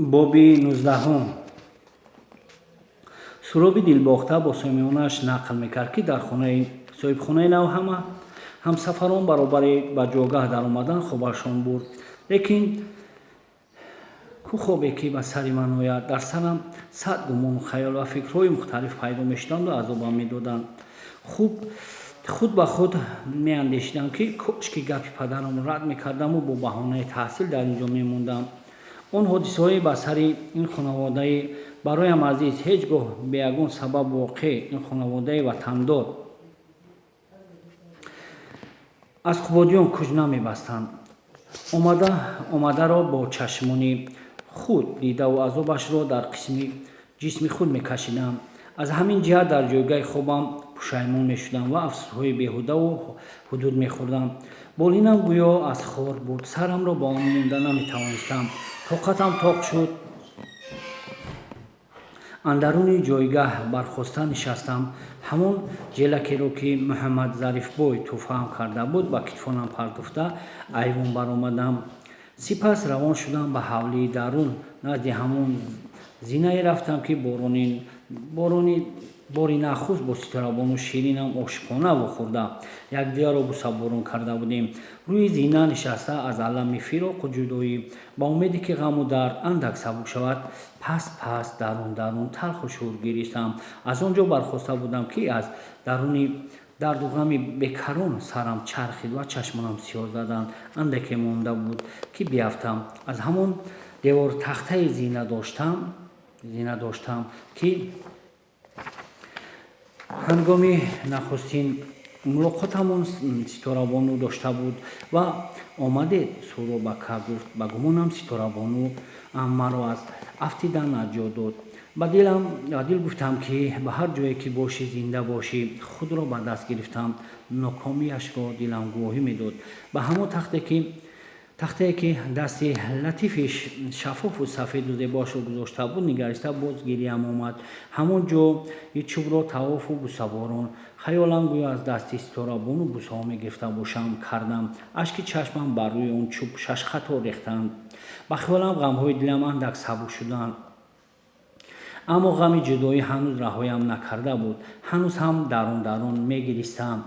боби 19 суроби дилбохта бо сомиёнааш нақл мекард, ки дар соҳибхонаи нав ҳамсафарон баробари ба ҷойгоҳ даромадан хобашон бурд. Лекин кӯ хобе ки ба сари ман ояд? Дар сарам сад гумону хаёл ва фикрҳои мухталиф пайдо мешуданду азобам медоданд. худ ба худ меандешидам, ки кошки гапи падарамро рад мекардаму бо баҳонаи таҳсил дар ин ҷо мемондам. Он ҳодисаҳои ба сари ин хонаводаи бароям азиз, ҳеҷ гоҳ бе ягон сабаб воқеъ, ин хонаводаи ватандор аз қубодиён кӯч намебастанд. омадаро бо чашмони худ дидаву азобашро дар қисми ҷисми худ мекашидам. аз ҳамин ҷиҳат дар ҷойгоҳи хобам пушаймон мешудам ва афсӯсҳои беҳудаву ҳудуд мехӯрдам. болинам гӯё аз хор бурд. сарамро ба он монда наметавонистам. тоқатам тоқ шуд. андаруни ҷойгоҳ бархоста нишастам. ҳамон ҷелакеро ки муҳаммадзарифбой тӯҳфаам карда буд ба китфонам пардохта айвон баромадам. сипас равон шудам ба ҳавлии дарун. назди ҳамон зинае рафтам, ки бори нахуст бо Ситорабону Ширинам ошиқона вохӯрда якдигарро бусаборон карда будем. рӯи зина нишаста аз алами фироқу ҷудоӣ ба умеде ки ғаму дард андак сабук шавад, паст дарун талху шӯр гиристам. аз он ҷо бархоста будам, ки аз даруни дарду ғами бекарон сарам чархид ва чашмонам сиёҳ заданд. андаке монда буд, ки биафтам. аз ҳамон девор тахтаи зина доштам, ки ҳангоми нахустин мулоқотамон Ситорабону дошта буд ва омадед сӯро ба ка гуфт. ба гумонам Ситорабону маро аз афтидан наҷот дод. ба дил гуфтам, ки ба ҳар ҷое ки бошӣ, зинда бошӣ. худро ба даст гирифтам. нокомиашро дилам гувоҳӣ медод. ба ҳамон тахтае ки дасти латифи шаффофу сафеду зебоашро гузошта буд нигариста, боз гириям омад. ҳамон ҷои чӯбро тавофу бусаборон. хаёлам гӯё аз дасти Ситорабону бусаҳо мегирифта бошам кардам. ашки чашмам бар рӯи он чӯб шашқатор рехтанд. ба хиёлам ғамҳои дилам андак сабук шуданд. аммо ғами ҷудоӣ ҳанӯз раҳоям накарда буд. ҳанӯз ҳам дарун мегиристам.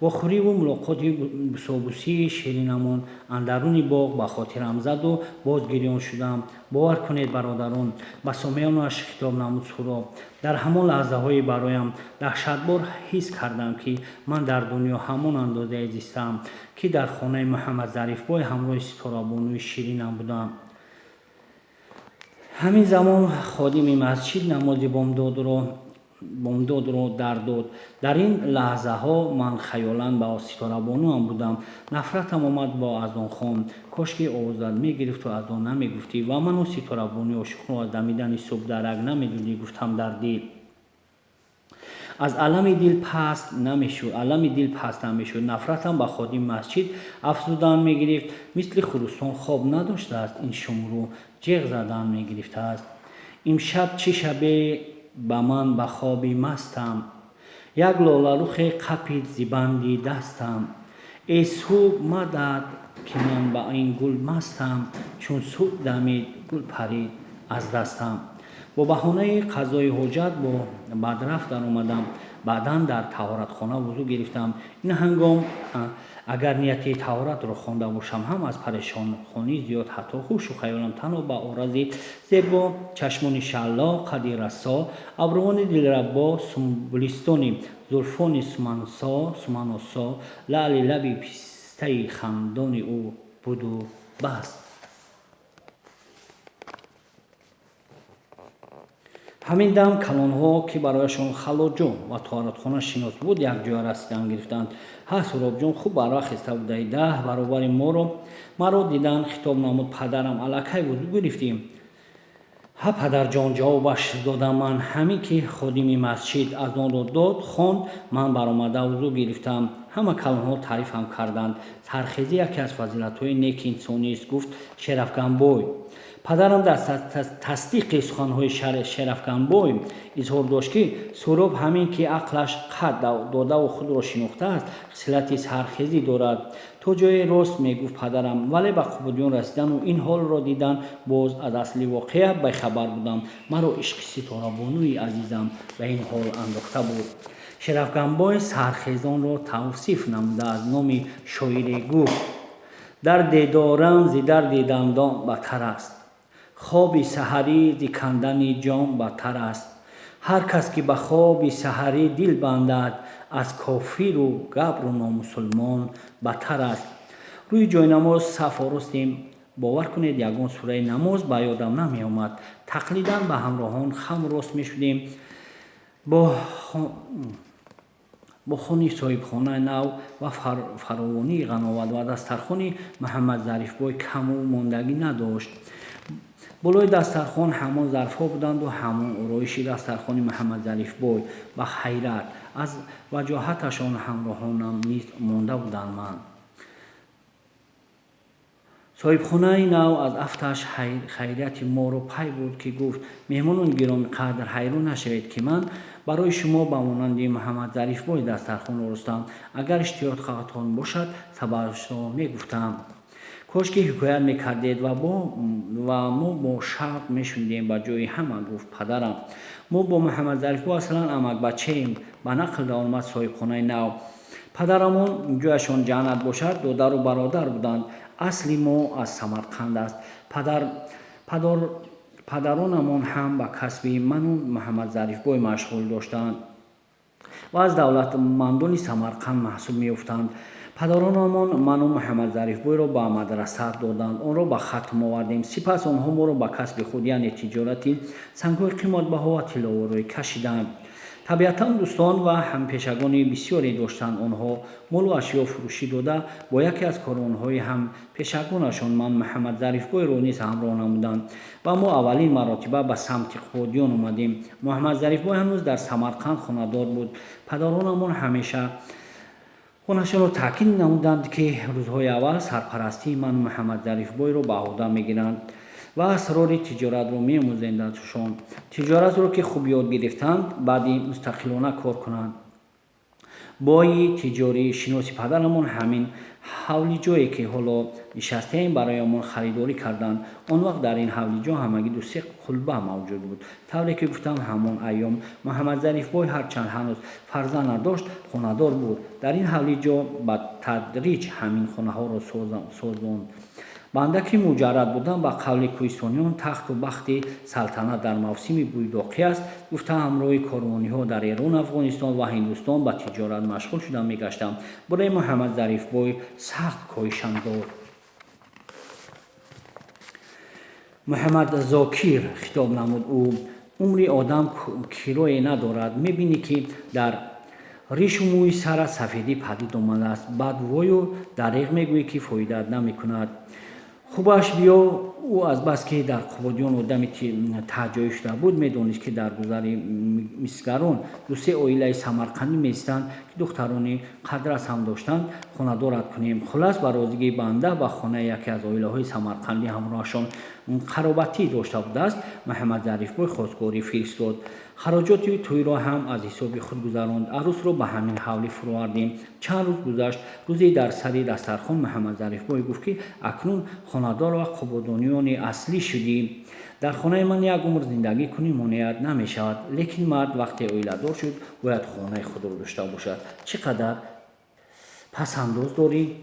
вохӯриву мулоқоти бусобусии ширинамон андаруни боғ ба хотирам заду боз гирён шудам. бовар кунед бародарон, ба сомиёнаш хитоб намуд Суҳроб. дар ҳамон лаҳзаҳои бароям даҳшатбор ҳис кардам, ки ман дар дунё ҳамон андозае зистам, ки дар хонаи Муҳаммадзарифбой ҳамроҳи Ситорабонуи Ширинам будам. ҳамин замон ходими масҷид намози бомдодро дар дод. дар ин лаҳзаҳо ман хаёлан ба Ситорабонуам будам. нафратам омад бо азонхон. кошки овозат мегирифту азон намегуфтӣ ва ману Ситорабонуи ошиқро аз дамидани субҳ дарак намедодӣ, гуфтам дар дил. аз алами дил паст намешуд. нафратам ба ходими масҷид афзудан мегирифт. мисли хурустон хоб надоштааст ин шумру ҷиғ задан мегирифтааст. имшаб чӣ шабе ба ман ба хоби мастам. як лоларухе қапид зибанди дастам. эй суҳ мадад, ки ман ба ин гул мастам. чун суҳ дамид, гул парид аз дастам. бо баҳонаи қазои ҳоҷат бо бадрафт даромадам. баъдан дар таҳоратхона вузӯ гирифтам. ин ҳангом агар нияти таҳоратро хонда бошам ҳам аз парешонхонӣ зиёд ҳатто ҳушу хаёлам танҳо баорази зебо, чашмони шаллоқ, қадди рассо, абрувони дилрабо, сумбулистони зульфони суманосо, лаъли лаби пистаи хандони ӯ буду бас. ҳамин дам калонҳо, ки барояшон халоҷон ва таҳоратхона шинос буд, якҷоя расидан гирифтанд. ҳа Суҳробҷон, хуб барвақт хиста будаӣ. 10 баробари маро дидан хитоб намуд. падарам, аллакай вузӯ гирифтӣ? ҳа падарҷон, ҷавобаш додам ман. ҳамин ки ходими масҷид азонро хонд, ман баромада вузӯ гирифтам. ҳама калонҳо таърифам карданд. сархезӣ яке аз фазилатҳои неки инсонист, гуфт Шерафганбой. падарам дар тасдиқи суханҳои Шерафганбой изҳор дошт, ки Сӯроб ҳамин ки ақлаш қад додаву худро шинохтааст, хислати сархезӣ дорад. То ҷое рост мегуфт падарам, вале ба Қубудиён расидану ин ҳолро дидан боз аз асли воқеа бехабар будам. Маро ишқи ситорабонуи азизам ба ин ҳол андохта буд. Шерафганбой сархезонро тавсиф намуда аз номи шоирӣ гуфт: дар дедорам зи дарди дандон баттар аст. خوابی سحری ز کندن جان بهتر است. هر کس که به خواب سحری دل بندد از کافر و گبر و نامسلمان بهتر است. روی جای نماز صف آراستیم. باور کنید یگان سوره نماز به یادم نمی آمد. تقلیداً به همراهان خم راست می شدیم. با خونی صاحبخانه نو و فراوانی قناوت و دسترخوان محمد ظریفبای کم و ماندگی نداشت. بالای دسترخوان همان ظرف‌ها بودند و همان آرایشی دسترخوان محمد ظریفبای. با حیرت از وجاهتشان همراهانم نیز مانده بودند. من صاحبخانه نو از افتش خیریت ما را پی برد که گفت: مهمانان گرامی قدر حیران نشوید که من برای شما به مانند محمد ظریفبای دسترخوان آراستم. اگر اشتیاق خواهتان باشد سببش را میگفتم. کاش که حکایت میکردید و ما با شوق میشنیدیم. با جای همه گفت پدرم: ما با محمد ظریفبای اصلا امک بچه ایم. به نقل در آمد صاحبخانه نو. پدرمون جایشان جنت باشد دادر و برادر بودند. اصلی ما از سمرقند است. پدرانمان هم به کسب من و محمد ظریفبای مشغول داشتند و از دولتمندان سمرقند محسوب میافتند. پدرانمان من و محمد ظریفبای را به مدرسه دادند. آن را به ختم آوردیم. سپس آنها ما را به کسب خود یعنی تجارتی سنگ‌های قیمت‌بها و طلاوارای کشیدند. طبیعتاً دوستان و همپیشگان بسیاری داشتند. آنها مال و اشیا فروشی داده با یکی از کاروان‌های همپیشگانشان من محمد ظریفبای را نیز همراه نمودند و ما اولین مراتبه به سمت قبادیان آمدیم. محمد ظریفبای هنوز در سمرقند خانه‌دار بود. پدرانمان همیشه خونه‌شان را تاکید نمودند که روزهای اول سرپرستی من و محمد ظریفبای را به عهده می‌گیرند و اسرار تجارت را می‌آموزندشان. تجارت را که خوب یاد گرفتند بعدی مستقلانه کار کنند. بای تجاری شناسی پدرمان همین حولی جایی که حالا نشسته‌ایم برایمان خریداری کردند. آن وقت در این حولی جا همگی دو سه کلبه موجود بود. طوری که گفتم همان ایام محمد ظریفبای هرچند هنوز فرزند نداشت خانه‌دار بود. در این حولی جا به تدریج همین خانه‌ها را سازاند. بنده که مجرد بودن به قول کوهستانیان تخت و بخت سلطنت در موسم بویداقی است. گفته همراه کاروانی‌ها در ایران، افغانستان و هندوستان به تجارت مشغول شدم میگشتم. برای محمد ظریفبای سخت کاهشم داد. محمد ذاکر خطاب نمود: او عمری آدم کرایه ندارد. میبینی که در ریش و موی سر سفیدی پدید آمده است. بعد وای و دریغ میگویی که فایدت نمیکند. خوبش بیا. او از بس که در قبادیان آدم تهجایی شده بود میدانست که در گذر مسگران دو سه عائله سمرقندی میستند که دختران قدرت هم داشتند. خانه دارد کنیم. خلاص به رازیگی بنده به خانه یکی از عائله های سمرقندی همراهشان قرابتی داشته بوده است محمد ظریفبای خواستگاری فرستاد. خراجات توی را هم از حساب خود گذراند. عروس را به همین حولی فرو آوردیم. چند روز گذشت. روزی در سر دسترخوان محمد ظریفبای گفت که اکنون خانه‌دار و قبادانیان اصلی شدیم. در خانه من یک عمر زندگی کنی مانعت نمی شود. لیکن مرد وقتی عائله دار شد باید خانه خود را داشته باشد. چقدر پس انداز داری؟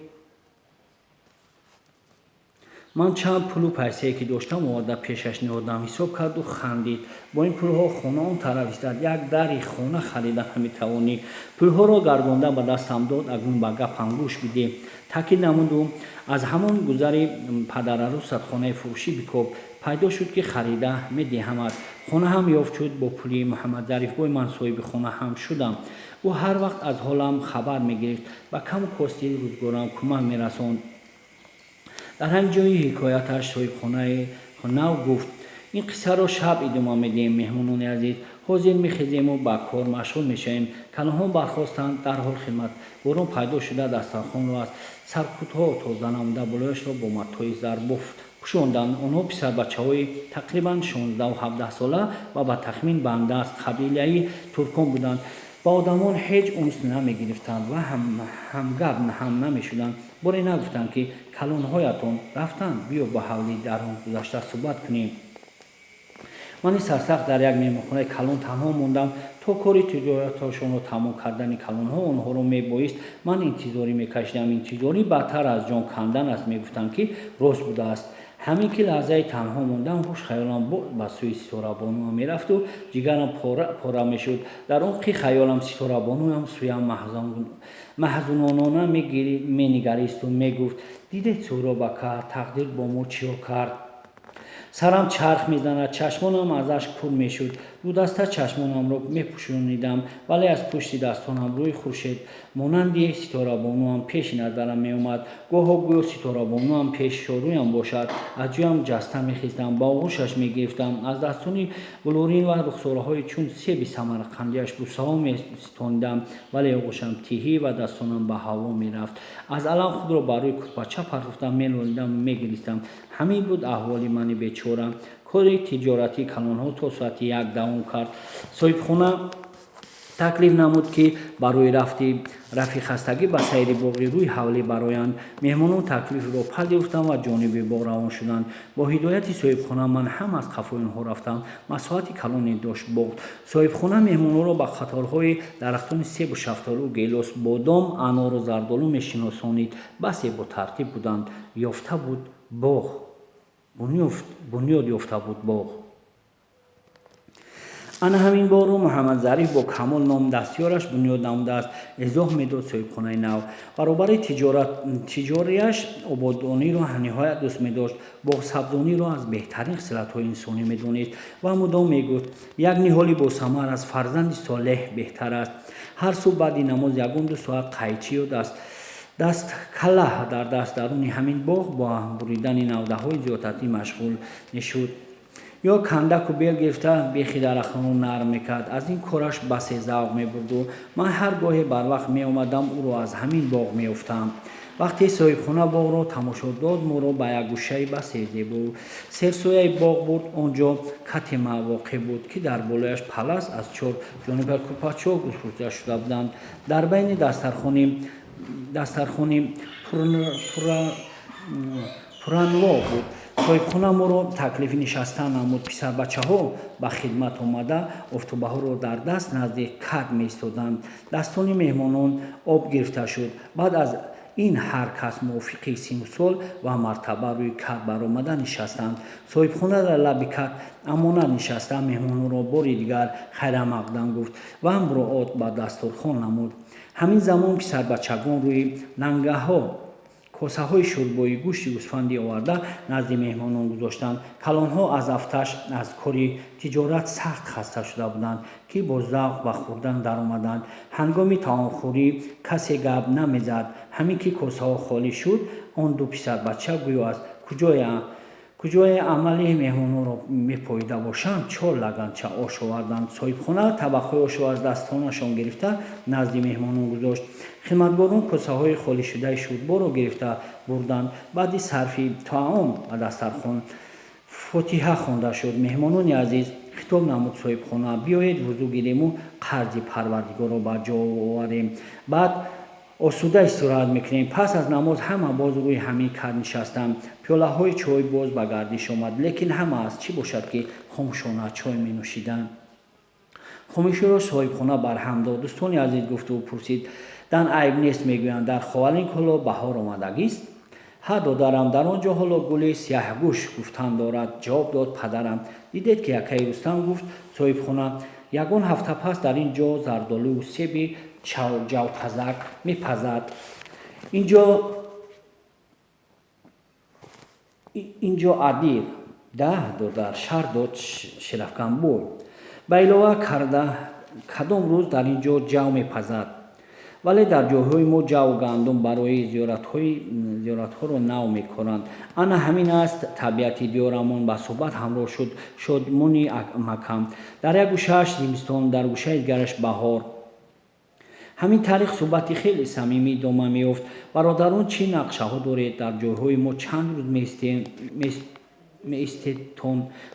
من چند پول و پیسه‌ای که داشتم آورده پیشش نهادم. حساب کرد و خندید. با این پول‌ها خانه آن طرف است. یک دری خانه خریده نمی‌توانی. پول‌ها را گردانده به دستم داد. اکنون به گپم گوش بده. تاکید نمود از همان گذر پدر عروست خانه فروشی بکوب. پیدا شد که خریده می‌دهمد. خانه هم یافت شد. با پولی محمد ظریفبای من صاحب خانه هم شدم. او هر وقت از حالم خبر می‌گرفت. با کم و کاستی روزگارم کمک می‌رساند. در همین جای حکایتش صاحبخانه نو گفت: این قصه را شب ادامه میدیم. مهمانان عزیز حاضر میخیزیم و با کار مشغول میشیم. کلاهان برخواستند. در حال خدمت گرم پیدا شده دسترخوان را از سرکوت‌ها تازه نموده بالایش را با متای زربفت пӯшонданд. Онҳо писарбачаҳои тақрибан 16-17 сола ва ба тахмин ба андаст қабилаи туркон буданд. ба одамон ҳеҷ унс намегирифтанд ва ҳамгап ҳам намешуданд. боре нагуфтанд ки калонҳоятон рафтанд, биё ба ҳавли дарон гузашта суҳбат кунем. мани сарсахт дар як меҳмонхонаи калон танҳо мондам. то кори тиҷораташонро тамом кардани калонҳо онҳоро мебоист ман интизорӣ мекашидам. Интизорӣ бадтар аз ҷон кандан аст. Мегуфтанд ки рост будааст. ҳамин ки лаҳзаи танҳо мондам, хуш хаёлам ба сӯи Ситорабонуам мерафту ҷигарам пора мешуд. дар умқи хаёлам Ситорабонуам сӯям маҳзунонона менигаристу мегуфт: дидед Сӯҳробака, тақдир бо мо чиё кард? сарам чарх мезанад, чашмонам аз ашк пур мешуд. дудаста чашмонамро мепӯшонидам, вале аз пушти дастонам рӯи хуршед монанди Ситорабонуам пеши назарам меомад. гоҳо гӯё Ситорабонуам пеши рӯям бошад. аз ҷоям ҷаста мехистам, ба оғӯшаш мегирифтам. аз дастони блурин ва рухсораҳои чун себи самарқандиаш бӯсаҳо меситонидам, вале оғӯшам тиҳӣ ва дастонам ба ҳаво мерафт. аз алам худро ба рӯи курпача партофтам, мелолидам, мегиристам. ҳамин буд аҳволи мани бечора. кори тиҷоратии калонҳо то соати 1 давом кард. соҳибхона таклиф намуд ки барои рафи хастагӣ ба сайри боғи рӯи ҳавлӣ бароянд. меҳмонон таклифро пазируфтанд ва ҷониби боғ равон шуданд. бо ҳидояти соҳибхона ман ҳам аз қафои онҳо рафтам. масоҳати калоне дошт боғ. соҳибхона меҳмононро ба қаторҳои дарахтони себу шафтолу, гелос, бодом, анору зардолу мешиносонид. басе ботартиб буданд. ёфта буд боғ. бунёд ёфта буд боғ. ана ҳамин боғро Муҳаммадзариф бо Камол ном дастёраш бунёд намудааст. эзоҳ медод соҳибхонаи нав. баробари тиҷорияш ободониро ниҳоят дӯст медошт. боғсабзониро аз беҳтарин хислатҳои инсонӣ медонист ва мудом мегуфт: як ниҳоли босамар аз фарзанди солеҳ беҳтар аст. ҳар субҳ баъди намоз 1-2 соат қайчӣ ё даст калаҳ дар даст даруни ҳамин боғ бо буридани навдаҳои зиёдатӣ машғул мешуд ё кандаку бел гирифта бехи дарахтонро нарм мекард. аз ин кораш басе завқ мебурду. ман ҳар гоҳе барвақт меомадам уро аз ҳамин боғ меёфтам. вақте соҳибхона боғро тамошо дод, моро ба як гӯшаи басе зебу серсояи боғ бурд. он ҷо катема воқеъ буд ки дар болояш палас аз чор ҷониб кӯпачҳо гусурда шуда буданд. дар байни дастархони пуранво буд. соҳибхона моро таклифи нишастан намуд. писарбачаҳо ба хидмат омада офтобаҳоро дар даст назди кад меистоданд. dastoни меҳмонон об гирифта шуд. баъд аз ин ҳар кас мувофиқи сину сол ва мартаба рӯи кад баромада нишастанд. соҳибхона дар лаби кад амонат нишаста меҳмононро бори дигар хайрамақдам гуфт ва муроот ба дастурхон намуд. ҳамин замон писарбачагон рӯи нангаҳо косаҳои шӯрбои гӯшти гӯсфандӣ оварда назди меҳмонон гузоштанд. калонҳо аз афташ аз кори тиҷорат сахт хаста шуда буданд ки бо завқ ба хӯрдан даромаданд. ҳангоми таомхӯрӣ касе гап намезад. ҳамин ки косаҳо холӣ шуд, он ду писарбача гӯё аз куҷои амали меҳмононро мепоида бошанд, 4 лаганча ош оварданд. соҳибхона табақҳои ошро аз дастонашон гирифта назди меҳмонон гузошт. хидматгорон косаҳои холишудаи шӯрборо гирифта бурданд. баъди сарфи таом ба дастархон фотиҳа хонда шуд. меҳмонони азиз, хитоб намуд соҳибхона, биёед вузӯ гирему қарзи Парвардигорро ба ҷо оварем. баъд осуда истироҳат мекунем. пас аз намоз ҳама боз рӯи ҳамин кад нишастанд. пиёлаҳои чой боз ба гардиш омад. лекин ҳама аз чӣ бошад ки хомӯшона чой менӯшиданд. хомӯширо соҳибхона барҳам дод. дӯстони азиз гуфту пурсид: дан айб нест мегӯянд дар Ховалин ҳоло баҳор омадагист? ҳа додарам, дар он ҷо ҳоло гули сиёҳгӯш гуфтан дорад. ҷавоб дод падарам. дидед ки якаи Рустам гуфт соҳибхона: ягон ҳафта пас дар ин ҷо зардолӯ себи ҷавпазак мепазад. инҷо адир. даҳ додар, шаҳр дод Ширафганбой. ба илова карда кадом рӯз дар ин ҷо ҷав мепазад. вале дар ҷойҳои мо ҷаву гандум барои зиёратҳоро нав мекоранд. ана ҳамин аст табиати диёрамон. ба суҳбат ҳамроҳ шуд Шодмони Макам. дар як гӯшааш зимистон, дар гӯшаи дигараш баҳор. ҳамин тариқ суҳбати хеле самимӣ идома меёфт. бародарон, чӣ нақшаҳо доред? дар ҷойҳои мо чанд рӯз می‌ایستید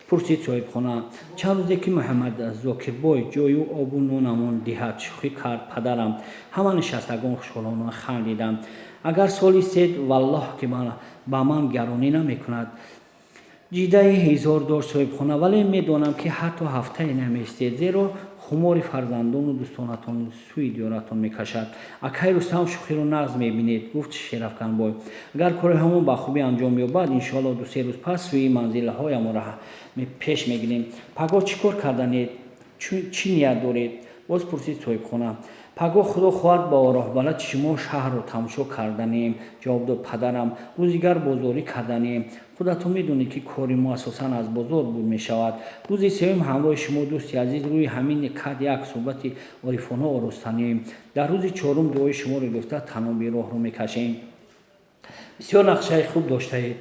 پرسید صاحبخانه چند روزه که محمد زاکربای جای آب و نونمان دهد شوخی کرد پدرم همه نشستگان خوشحالانه خندیدند اگر سالی سید والله که با من گرانی نمیکند جیده 1000 داشت صاحبخانه ولی میدانم که حتی هفته نمی‌ایستید زیرا خمار فرزندان و دوستانتان سوی دیارتان میکشد اکای رستم شوخی رو نغز میبینید گفت شرافکنبای اگر کار همون با خوبی انجام یابد انشاءالله 2-3 روز پس سوی منزل هایمان را پیش میگیریم پگاه چیکار کردنید چی نیت دارید باز پرسید صاحبخانه پگاه خدا خواهد با راه بلد شما شهر رو تماشا کردنیم جواب داد پدرم روزیگر بازاری کردنیم خودت میدونی که کاری ما اساسا از بازار بود میشود روزی سوم همراه شما دوستی عزیز روی همین کد یک صحبت عارفانه آرستانیم در روز چهارم دعای شما رو گفته تنها به راه رو میکشیم بسیار نقشه خوب داشته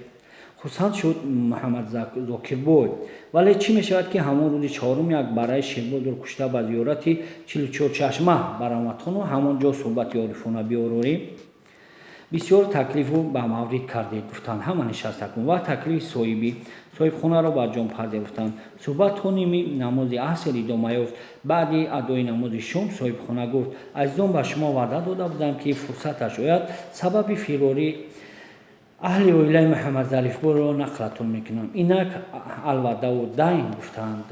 خرسند شد محمد زاکربای ولی چی میشود که همون روز چهارم یک برای شیرباز رو کشته به زیارت 44 چشمه برآمدند و همانجا صحبت عارفانه بیاروریم بسیار تکلیف رو به مورد کردید گفتند همه نشستگان و تکلیف صاحبخانه را به جان پذیرفتند صحبت تا نماز عصر ادامه یافت بعد ادای نماز شام صاحبخانه گفت عزیزان به شما وعده داده بودم که فرصتش آید سبب فراری اهل اویله محمد ظریفپور را نقلتون میکنم اینک الوعده و دین گفتند